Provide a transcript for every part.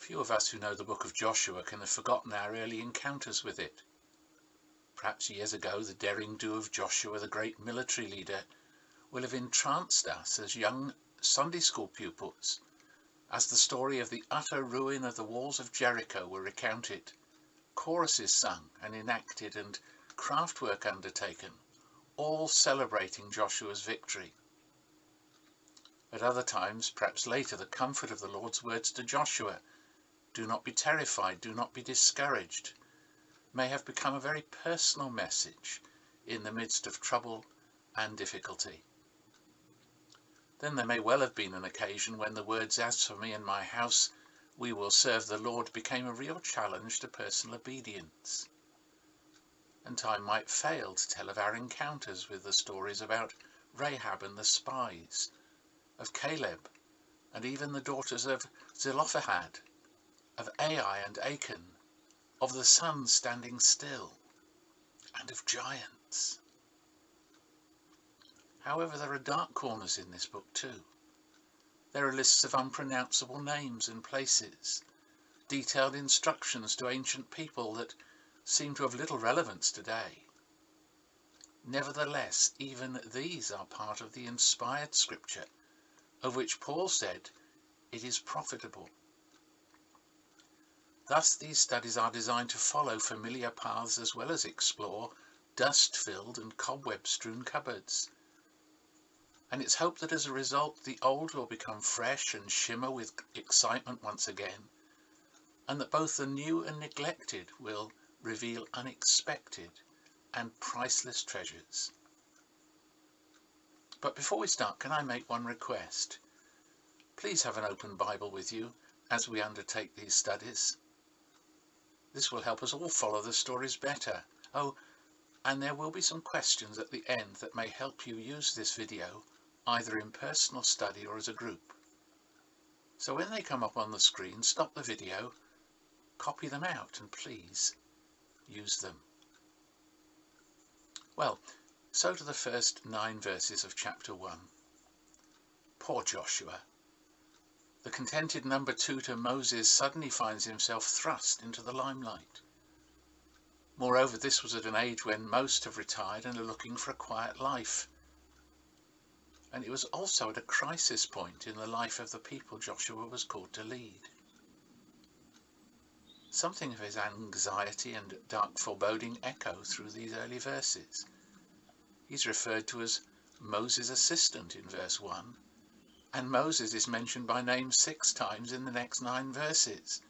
Few of us who know the book of Joshua can have forgotten our early encounters with it. Perhaps years ago the daring do of Joshua, the great military leader, will have entranced us as young Sunday school pupils, as the story of the utter ruin of the walls of Jericho were recounted, choruses sung and enacted, and craft work undertaken, all celebrating Joshua's victory. At other times, perhaps later, the comfort of the Lord's words to Joshua, "Do not be terrified, do not be discouraged," may have become a very personal message in the midst of trouble and difficulty. Then there may well have been an occasion when the words, "As for me and my house, we will serve the Lord," became a real challenge to personal obedience. And time might fail to tell of our encounters with the stories about Rahab and the spies, of Caleb, and even the daughters of Zelophehad, of Ai and Achan, of the sun standing still, and of giants. However, there are dark corners in this book too. There are lists of unpronounceable names and places, detailed instructions to ancient people that seem to have little relevance today. Nevertheless, even these are part of the inspired scripture, of which Paul said it is profitable. Thus these studies are designed to follow familiar paths as well as explore dust-filled and cobweb-strewn cupboards. And it's hoped that as a result the old will become fresh and shimmer with excitement once again, and that both the new and neglected will reveal unexpected and priceless treasures. But before we start, can I make one request? Please have an open Bible with you as we undertake these studies. This will help us all follow the stories better. Oh, and there will be some questions at the end that may help you use this video either in personal study or as a group. So when they come up on the screen, stop the video, copy them out, and please use them. Well, so to the first 9 verses of chapter 1. Poor Joshua. The contented number 2 to Moses suddenly finds himself thrust into the limelight. Moreover, this was at an age when most have retired and are looking for a quiet life. And it was also at a crisis point in the life of the people Joshua was called to lead. Something of his anxiety and dark foreboding echo through these early verses. He's referred to as Moses' assistant in verse 1, and Moses is mentioned by name 6 times in the next 9 verses.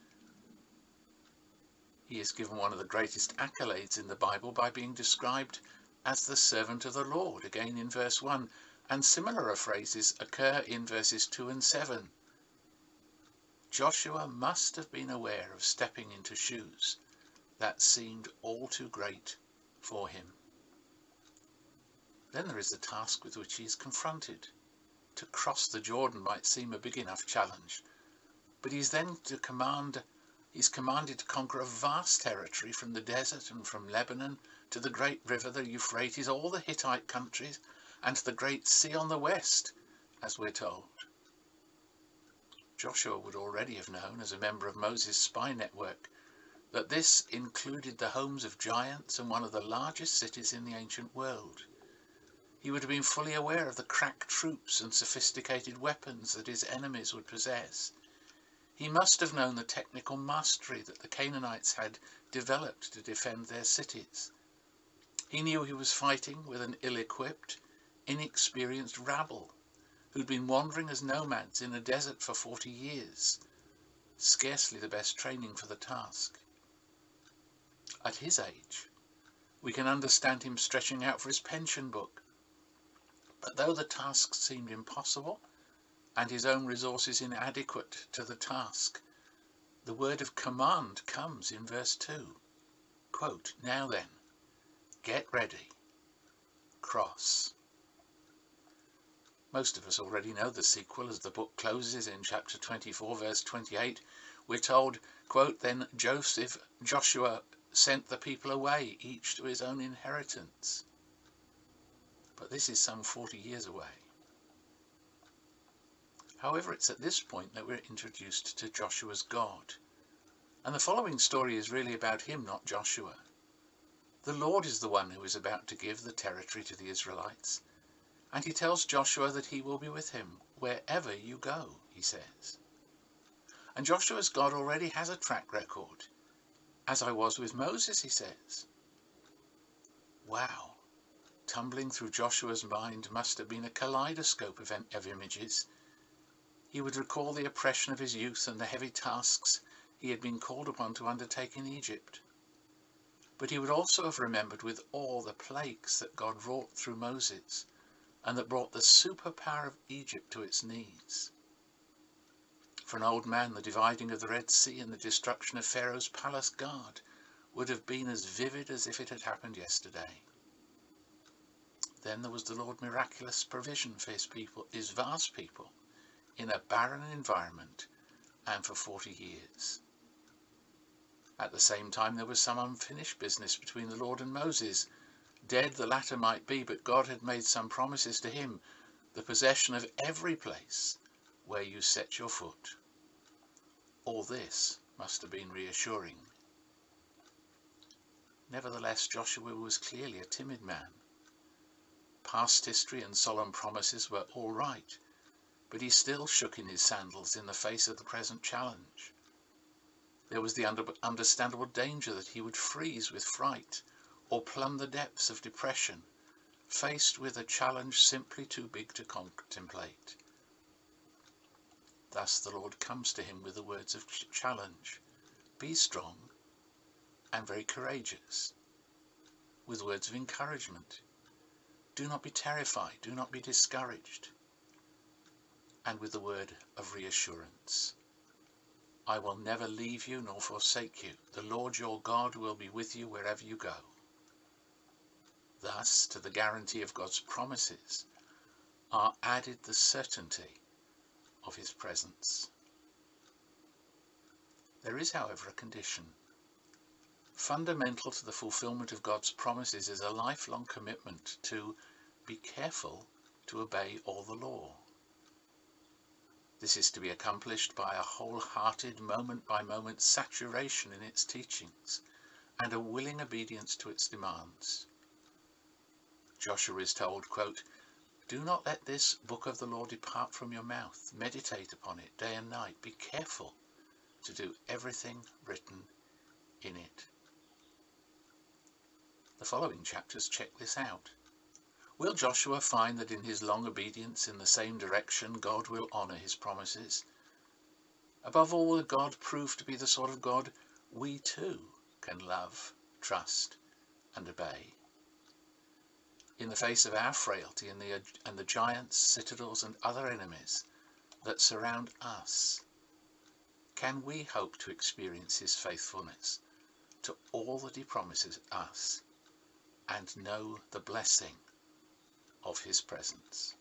He is given one of the greatest accolades in the Bible by being described as the servant of the Lord, again in verse 1, and similar phrases occur in verses 2 and 7. Joshua must have been aware of stepping into shoes that seemed all too great for him. Then there is the task with which he is confronted. To cross the Jordan might seem a big enough challenge, but he's commanded to conquer a vast territory from the desert and from Lebanon to the great river, the Euphrates, all the Hittite countries, and to the great sea on the west, as we're told. Joshua would already have known, as a member of Moses' spy network, that this included the homes of giants and one of the largest cities in the ancient world. He would have been fully aware of the crack troops and sophisticated weapons that his enemies would possess. He must have known the technical mastery that the Canaanites had developed to defend their cities. He knew he was fighting with an ill-equipped, inexperienced rabble who'd been wandering as nomads in a desert for 40 years, scarcely the best training for the task. At his age, we can understand him stretching out for his pension book. But though the task seemed impossible, and his own resources inadequate to the task, the word of command comes in verse 2. Quote, "Now then, get ready, cross." Most of us already know the sequel as the book closes in chapter 24, verse 28. We're told, quote, "Then Joshua sent the people away, each to his own inheritance." But this is some 40 years away. However, it's at this point that we're introduced to Joshua's God, And the following story is really about him, not Joshua. The Lord is the one who is about to give the territory to the Israelites. And he tells Joshua that he will be with him wherever you go, he says. And Joshua's God already has a track record. As I was with Moses, he says. Wow. Tumbling through Joshua's mind must have been a kaleidoscope of images. He would recall the oppression of his youth and the heavy tasks he had been called upon to undertake in Egypt. But he would also have remembered with awe the plagues that God wrought through Moses, and that brought the superpower of Egypt to its knees. For an old man, the dividing of the Red Sea and the destruction of Pharaoh's palace guard would have been as vivid as if it had happened yesterday. Then there was the Lord's miraculous provision for his people, his vast people, in a barren environment and for 40 years. At the same time, there was some unfinished business between the Lord and Moses. Dead the latter might be, but God had made some promises to him, the possession of every place where you set your foot. All this must have been reassuring. Nevertheless, Joshua was clearly a timid man. Past history and solemn promises were all right, but he still shook in his sandals in the face of the present challenge. There was the understandable danger that he would freeze with fright or plumb the depths of depression, faced with a challenge simply too big to contemplate. Thus the Lord comes to him with the words of challenge. Be strong and very courageous, with words of encouragement. Do not be terrified, do not be discouraged, and with the word of reassurance. I will never leave you nor forsake you. The Lord your God will be with you wherever you go. Thus, to the guarantee of God's promises are added the certainty of his presence. There is, however, a condition. Fundamental to the fulfillment of God's promises is a lifelong commitment to be careful to obey all the law. This is to be accomplished by a wholehearted, moment-by-moment saturation in its teachings and a willing obedience to its demands. Joshua is told, quote, do not let this book of the law depart from your mouth. Meditate upon it day and night. Be careful to do everything written in it. The following chapters check this out. Will Joshua find that in his long obedience in the same direction, God will honour his promises? Above all, will God prove to be the sort of God we too can love, trust and obey? In the face of our frailty and the giants, citadels and other enemies that surround us, can we hope to experience his faithfulness to all that he promises us and know the blessing of his presence?